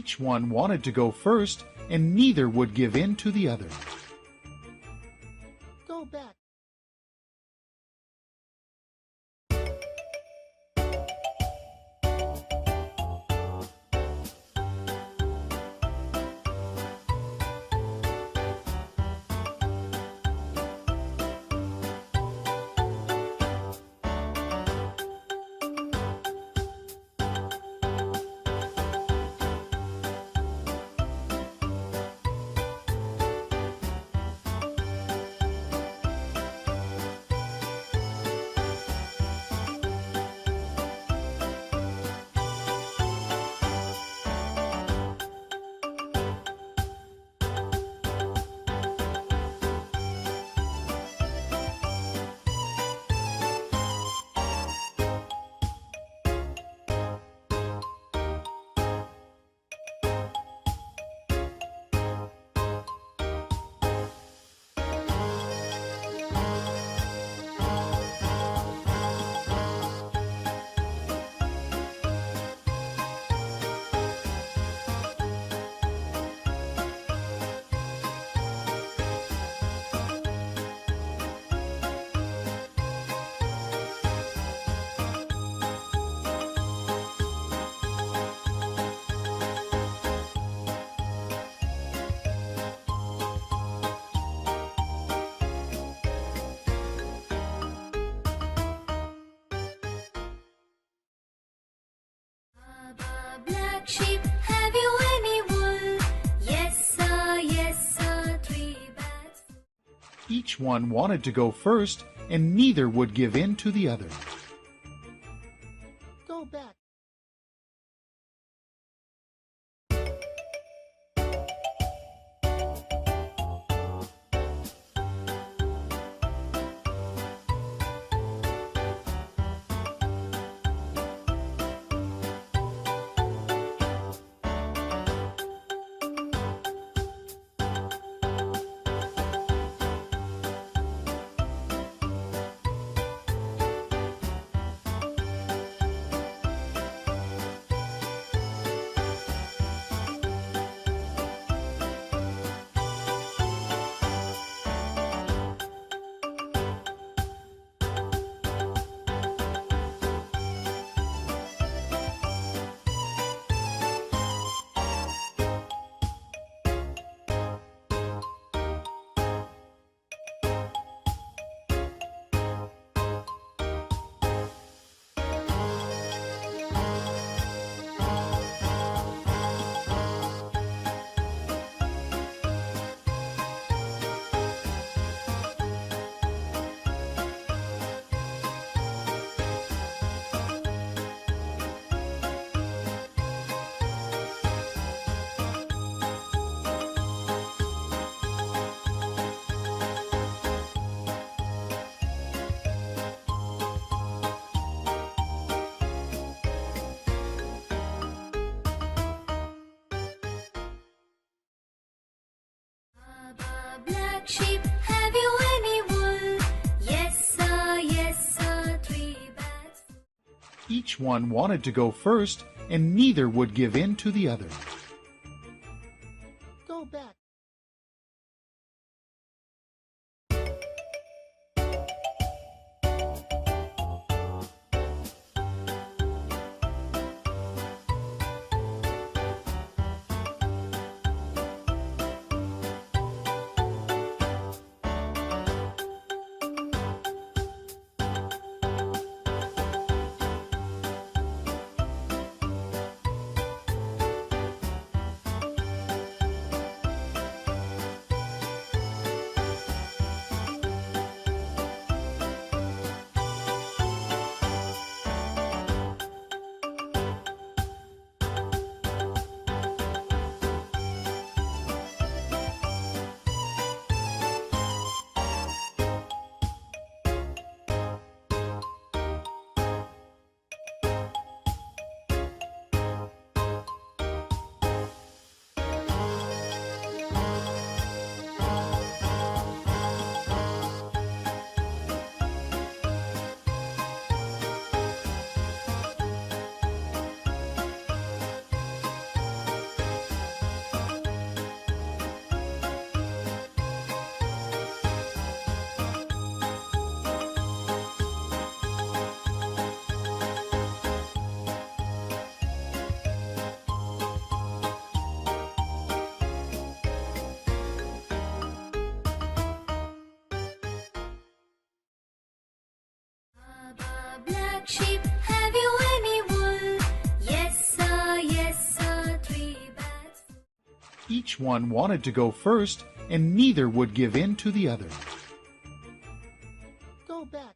Each one wanted to go first, and neither would give in to the other. Go back. Black sheep, have you any wool? Yes, sir, 3 bags. Each one wanted to go first, and neither would give in to the other. Go back. Black sheep, have you any wool? Yes, sir, 3 bags. Each one wanted to go first, and neither would give in to the other. Go back. Each one wanted to go first, and neither would give in to the other. Go back.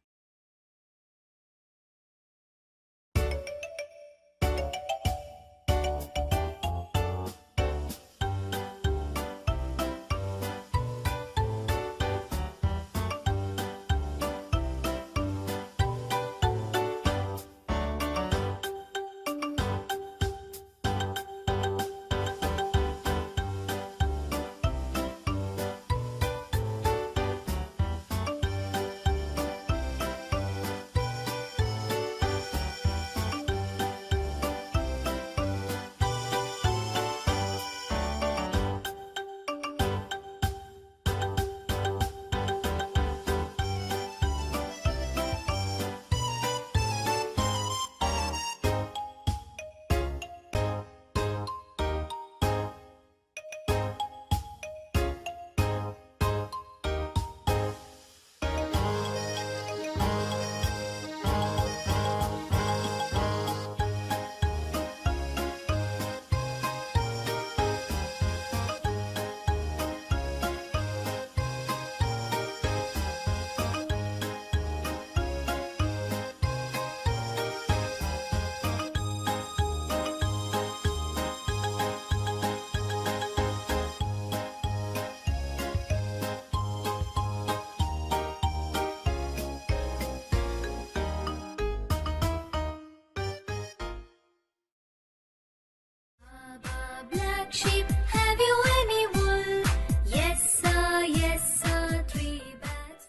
Black sheep, have you any wool? Yes, sir, 3 bags.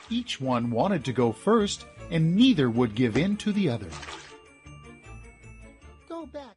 Each one wanted to go first, and neither would give in to the other. Go back.